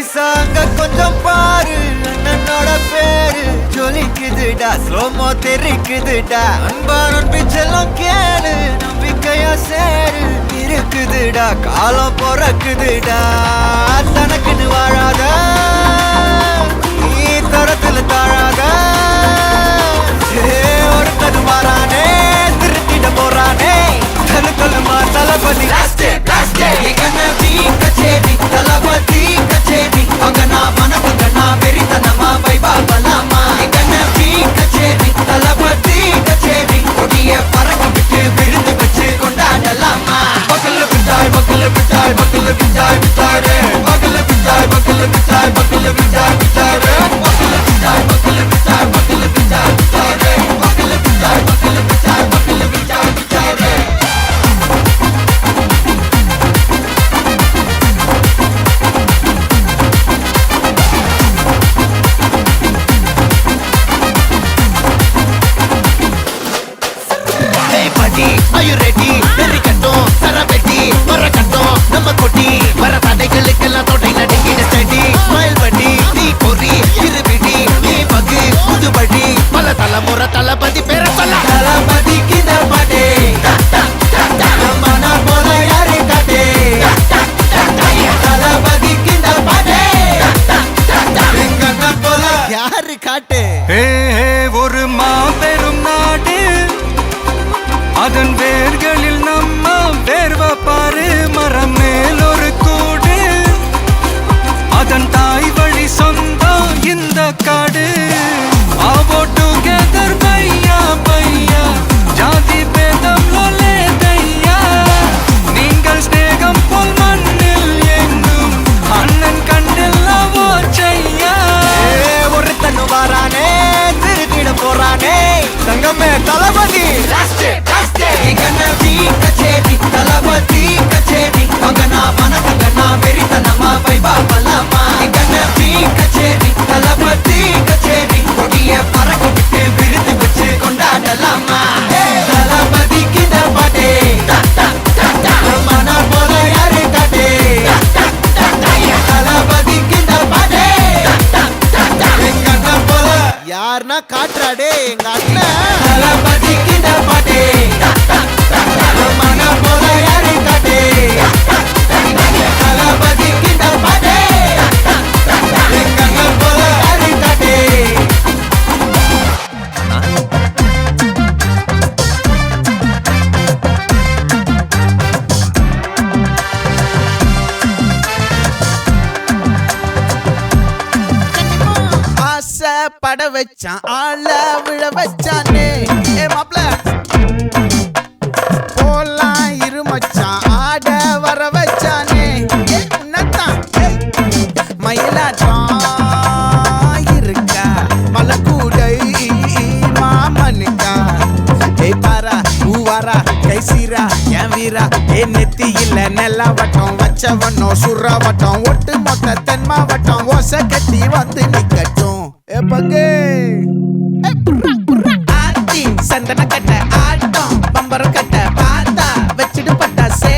சாங்க கொஞ்சம் பாரு அண்ணனோட பேரு ஜொலிக்குதுடா ஸ்லோமோ தெரிக்குதுடா அன்பானன் பிச்செல்லாம் கேளு நம்பிக்கையா சேரு இருக்குதுடா காலம் பொறக்குதுடா தனக்குன்னு வாழாத நீ தரத்துல தாழாத ஒருத்தது மாறானே திருத்திட போறானே தனு தலுமா தளபதி தளபதி கச்சேரி பகனா மனபகனா வெறித்தனமா வைபாபலாமா கச்சேரி தளபதி கச்சேரி கொடிய பறக்க விட்டு விழுந்து வச்சு கொண்டாடலாமா பக்கல்ல பிட்டாய் பக்கல்ல பிட்டாய் பக்கல்ல பிட்டாய் பிட்டாரே பக்கல்ல பிட்டாய் பக்கல்ல பிட்டாய் பக்கல்ல பிட்டாய் பிட்டாரே பக்கல்ல பிட்டாய் பக்கல்ல பிட்டாய் பக்கல்ல பிட்டாய் பிட்டாரே பக்கல்ல பிட்டாய் பக்கல்ல பிட்டாய் பக்கல்ல பிட்டாய் பிட்டாரே Are you ready? Very கட்டும் சரபெட்டி வர கட்டும் நம்ம கொட்டி வர தடைகளுக்கெல்லாம் தொடை நடுங்கிட ஸ்டடி ஸ்மைல் பண்ணி நீ பொறி இருபிடி நீ பகு புதுபடி பல தலைமுறை தளபதி பேர சொல்ல தளபதிக்கு இந்த பாட்டே மன போல யாரு காட்டே தளபதிக்கு இந்த பாட்டே எங்க போல யாரு காட்டு ஒரு மாபெரும் நாடு அதன் வேர்களில் நம்ம வேர்வ பாரு மரம் மேல் ஒரு கூடு அதன் தாய் வழி சொந்தம் இந்த காடு ஆவோ டுகெதர் பையா பையா ஜாதி பேதம் லோலே தையா நீங்கள் ஸ்நேகம் போல் மண்ணில் எங்கும் அண்ணன் கண்டில்லவோ செய்யா ஒருத்தனு வாரானே திருத்திட போறானே தங்கமே தளபதி கச்சேரி தளபதி கச்சேரி பகனா மனபகனா வெறித்தனமா வைபாபலாமா கச்சேரி தளபதி கச்சேரி கொடிய பறக்க விட்டு விருது வச்சு கொண்டாடலாமா தளபதிக்கு இந்த பாட்டே மன போல யாரு காட்டே தளபதிக்கு இந்த பாட்டே எங்க அண்ணன் போல யாருன்னா காட்டுறாடே எங்க அண்ணன் தளபதிக்கு இந்த பாட்டே மன போல யாரு காட்டே தளபதிக்கு இந்த பாட்டே எங்க அண்ணன் போல யாரு காட்டே ஆசை பட வச்சான் ஆள விழ வச்சானே ஏ மாப்ள போலாம் இரு மச்சான் ஆட வர வச்சானே உன்னத்தான் மயிலாட்டம் இருக்கா மலக்கூடை மாமனுக்கா ஏய் பாரா ஊவாரா கைசீரா என் வீரா ஏ நெத்தி இல்ல நெல்லா வட்டம் வச்சவனோ சுறா வட்டம் ஒட்டு மொத்த தென் மாவட்டம் ஓசை கட்டி வந்து நிக்கட்டும் ஏ பங்கே ஆத்தி சந்தன கட்ட ஆட்டம் பம்பரம் கட்ட பாத்தா வச்சிடு பட்டாசே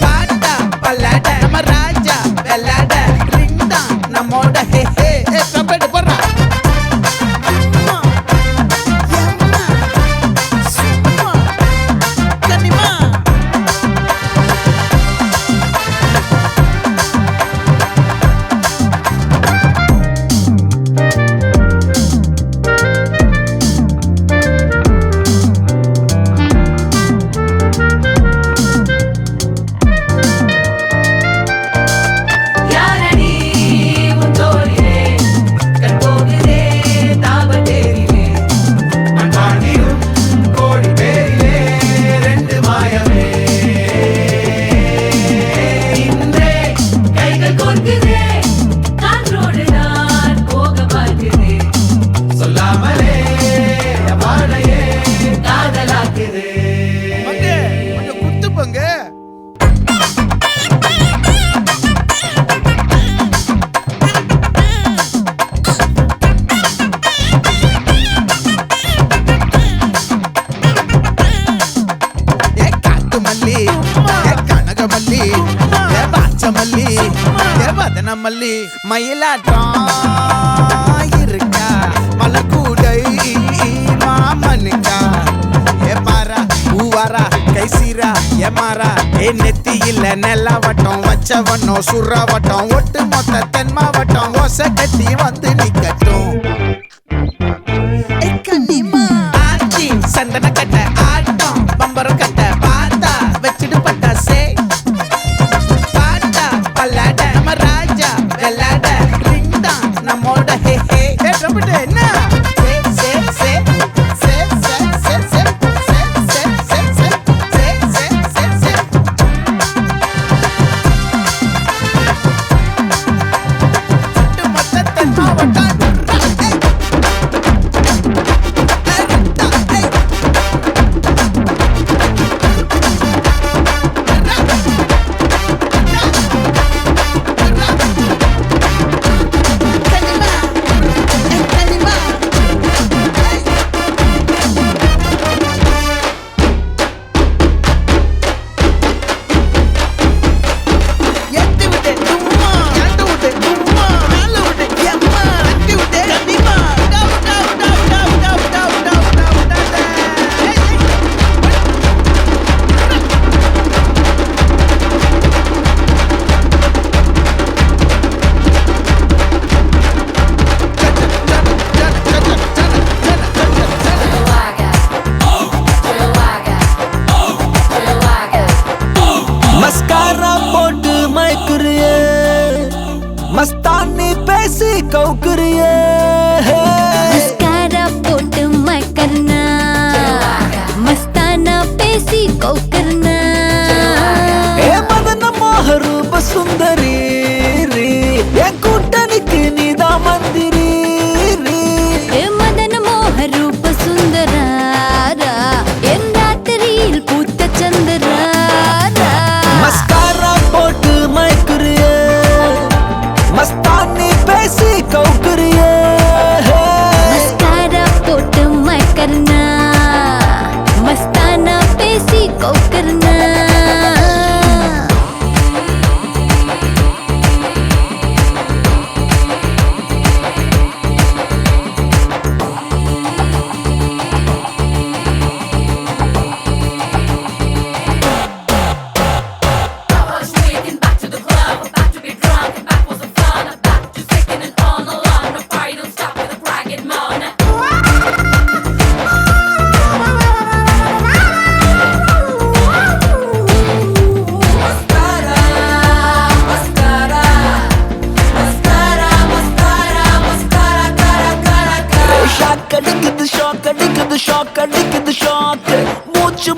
பாட்டா பல்லாட நம்ம ராஜா வெள்ளாட ரிங் தான் நம்மோட ஹே ஹே கம்பெடு போடுறா மயிலாட்டம் இருக்கா மலக்கூடை மாமனுக்கா ஏ மாறா பூவாரா கைசீரா ஏ மாறா ஏ நெத்தி இல்ல நெல்லாவட்டம் வச்சவட்டம் சுறாவட்டம் ஒட்டு மொத்த தென் மாவட்டம் ஓசை கட்டி வந்து நிக்கட்டும் சந்தன கட்ட ஆட்டம் பம்பரம் கட்ட பார்த்தா வச்சிடு பட்டாசே பாட்டா பல்லாட நம்ம ராஜா வெள்ளாட ரிங் தான் நம்மோட ஹே ஹே ட்ரம்பட் என்ன मस्तानी पैसी कौकरिए मस्कारा पोट मैं करना मस्ताना पैसी कौकरना ए मदन मोहरूप सुंदरी री ए कुटनिकी निदा मंदिरी री ए मदन मोहरूप सुंदरारा एन रात्रिயில் பூத்த சந்திராரா मस्कारा पोट मैं करिए मस्तानी पैसी कौकरिए मस्कारा पोट मैं करना मस्ताना पैसी कौकरना ஷாக் அடிக்குது ஷாக் மூச்சு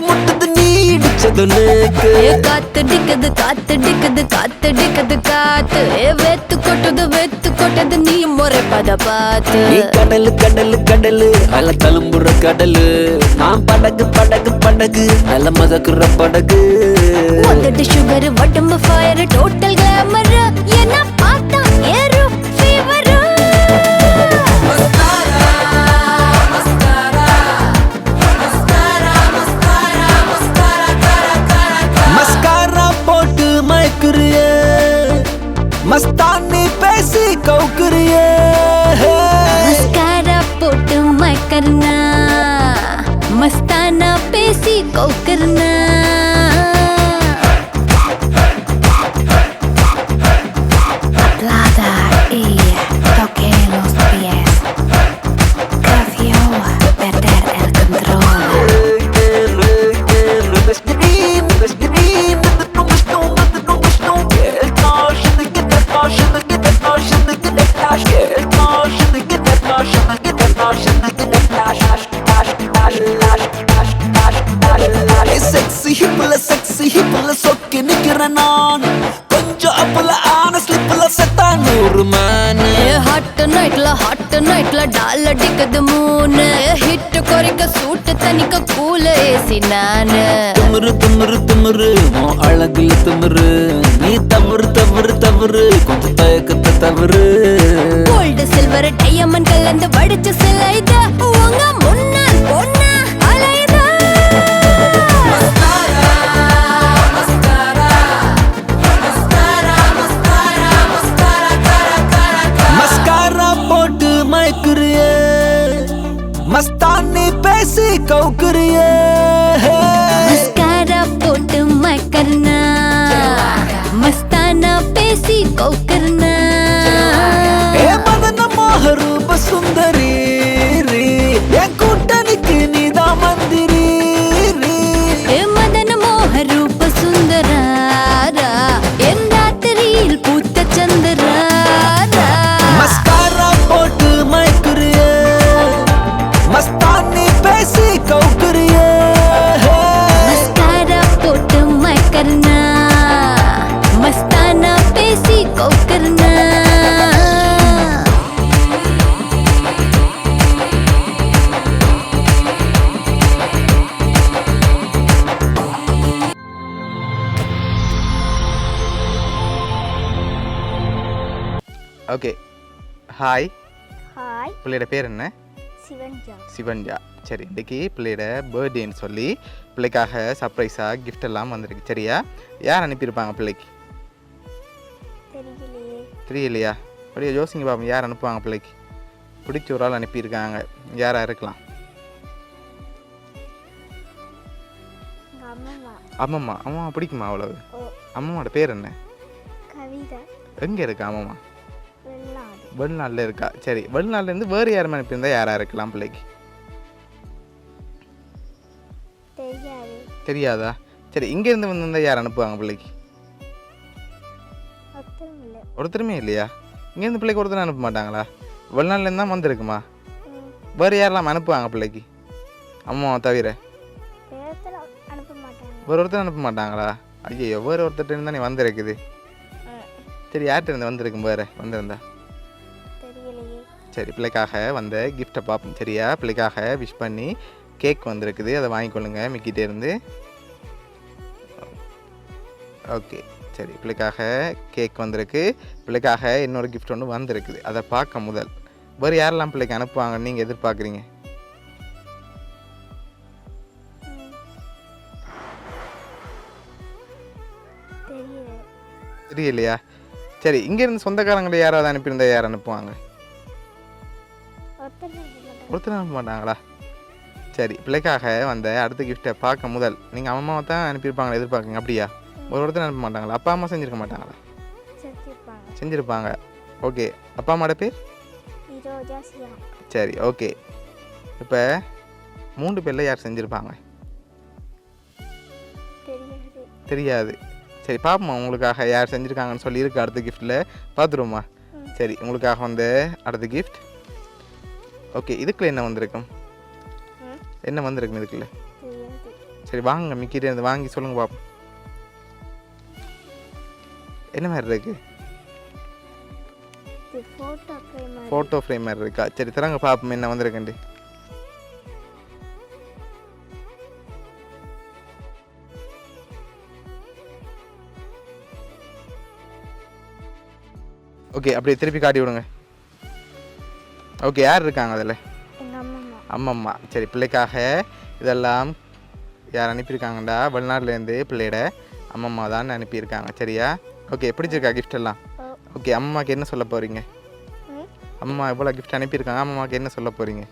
முட்டுது நீடிச்சது நேக்கு காத்தடிக்குது காத்தடிக்குது காத்தடிக்குது காத்து வெத்து கொட்டது நீ முறை பத பாத்து நீ கடலு அல தழும்புற கடலு நான் படகு நல்ல மதக்குற படகு உதடு சுகர் உடம்பு ஃபயர் டோட்டல் கிளாமர் என்ன பார்த்தா ஏறும் ஃபீவர் मस्कारा पोट मैं करिए मस्तानी पैसी कौकरिए मस्कारा पोट मैं करना मस्ताना पैसी कौकरना செக்ஸி ஹிப்ல சொக்கி நிக்கிறேன் நான் கொஞ்சம் அப்பல ஆன ஸ்லிப்ல செத்தா 100 மேன் ஹாட் நைட்ல டால் அடிக்குது மூணு ஹிட் குறைக்க சூட்டு தனிக்க கூல ஏசி நானு திமிரு உன் அழகுல திமிரு நீ தவறு கொஞ்சம் தயக்கத்தை தவறு கோல்டு சில்வர் டைமண்ட் கலந்து வடிச்ச சிலைத உங்க முன்னால் பொண்ணா அலைதா मस्कारा ஓகே ஹாய் ஹாய் பிள்ளையோட பேர் என்ன சிவன்ஜா சிவன்ஜா சரி இன்றைக்கி பிள்ளையோட பர்த்டேன்னு சொல்லி பிள்ளைக்காக சர்ப்ரைஸாக gift எல்லாம் வந்திருக்கு சரியா யார் அனுப்பியிருப்பாங்க பிள்ளைக்கு தெரியலையே தெரியலையா அப்படியே யோசிங்க பாப்போம் யார் அனுப்புவாங்க பிள்ளைக்கு பிடிச்ச ஒரு ஆள் அனுப்பியிருக்காங்க யாராக இருக்கலாம் எங்கள் அம்மா அம்மம்மா அம்மா பிடிக்குமா அவ்வளவு ஓ அம்மம்மாவோட பேர் என்ன கவிதா எங்கே இருக்கா அம்மம்மா வெள்ளாடு வெளிநாட்டில் இருக்கா சரி வெளிநாட்டிலேருந்து வேறு யாரும் அனுப்பியிருந்தா யாராக இருக்கலாம் பிள்ளைக்கு தெரியாது தெரியாதா சரி இங்கேருந்து வந்திருந்தா யார் அனுப்புவாங்க பிள்ளைக்கு அர்த்தம் இல்லை ஒருத்தருமே இல்லையா இங்கேருந்து பிள்ளைக்கு ஒருத்தர் அனுப்ப மாட்டாங்களா வெளிநாட்டிலேருந்து தான் வந்திருக்குமா ம் வேறு யாரெல்லாம் அனுப்புவாங்க பிள்ளைக்கு அம்மாவை தவிர பேரத்தில் அனுப்ப மாட்டாங்க வேறு ஒருத்தர் அனுப்ப மாட்டாங்களா ஐயோ வேறு ஒருத்தர்கிட்ட தான் நீ வந்திருக்குது சரி யார்கிட்ட இருந்து வந்திருக்கும் வேறு வந்திருந்தா தெரியலையே சரி பிள்ளைக்காக வந்த கிஃப்ட்டை பார்ப்போம் சரியா பிள்ளைக்காக விஷ் பண்ணி கேக் வந்திருக்குது அதை வாங்கிக்கொள்ளுங்க மிக்கிட்டே இருந்து ஓகே சரி பிள்ளைக்காக கேக் வந்திருக்கு பிள்ளைக்காக இன்னொரு கிஃப்ட் ஒன்று வந்திருக்குது அதை பார்க்க முதல் வேறு யாரெல்லாம் பிள்ளைக்கு அனுப்புவாங்கன்னு நீங்கள் எதிர்பார்க்குறீங்க தெரியல தெரியலையா சரி இங்கேருந்து சொந்தக்காரங்களை யாராவது அனுப்பியிருந்தா யார் அனுப்புவாங்க ஒருத்தர் அனுப்ப மாட்டாங்க ஒருத்தர் அனுப்ப மாட்டாங்களா சரி பிள்ளைக்காக வந்த அடுத்த கிஃப்ட்டை பார்க்க முதல் நீங்கள் அம்மாவை தான் அனுப்பியிருப்பாங்களா எதிர்பார்க்குங்க அப்படியா ஒருத்தர் அனுப்ப மாட்டாங்களா அப்பா அம்மா செஞ்சுருக்க மாட்டாங்களா செஞ்சிருப்பாங்க செஞ்சுருப்பாங்க ஓகே அப்பா அம்மாவோட பேர் ரோஜா சியா சரி ஓகே இப்போ 3 பேரில் யார் செஞ்சுருப்பாங்க தெரியாது தெரியாது சரி பார்ப்போமா உங்களுக்காக யார் செஞ்சுருக்காங்கன்னு சொல்லி இருக்கு அடுத்த கிஃப்ட்டில் பார்த்துருவோமா சரி உங்களுக்காக வந்து அடுத்த கிஃப்ட் ஓகே இதுக்குள்ள என்ன வந்திருக்கும் என்ன வந்திருக்கும் இதுக்குள்ள தெரியாது சரி வாங்க மிக்கிட்டே இருந்து வாங்கி சொல்லுங்க பார்ப்போம் என்ன மாதிரி இருக்கு இது ஃபோட்டோ ஃப்ரேம் ஃபோட்டோ ஃப்ரேம் மாதிரி இருக்கா சரி தரங்க பார்ப்போம் என்ன வந்திருக்குண்டு ஓகே அப்படியே திருப்பி காட்டி விடுங்க ஓகே யார் இருக்காங்க அதில் எங்கள் அம்மா அம்மம்மா சரி பிள்ளைக்காக இதெல்லாம் யார் அனுப்பியிருக்காங்கடா வெளிநாட்டிலேருந்து பிள்ளையோட அம்மம்மா தான் அனுப்பியிருக்காங்க சரியா ஓகே பிடிச்சிருக்கா gift எல்லாம் ஓகே அம்மாவுக்கு என்ன சொல்ல போகிறீங்க அம்மா எவ்வளோ gift அனுப்பியிருக்காங்க அம்மாவுக்கு என்ன சொல்ல போகிறீங்க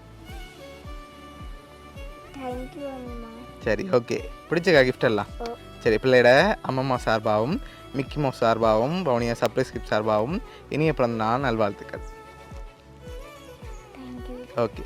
தேங்க்யூ அம்மா சரி ஓகே பிடிச்சிருக்கா gift எல்லாம் ஓ சரி பிள்ளையோட அம்மம்மா சார்பாகவும் மிக்கி மவுஸ் சார்பாகவும் பவுனியா சர்ப்ரைஸ் கிஃப்ட் சார்பாகவும் இனிய பிறந்த நாள் நல்வாழ்த்துக்கள் தேங்க்யூ ஓகே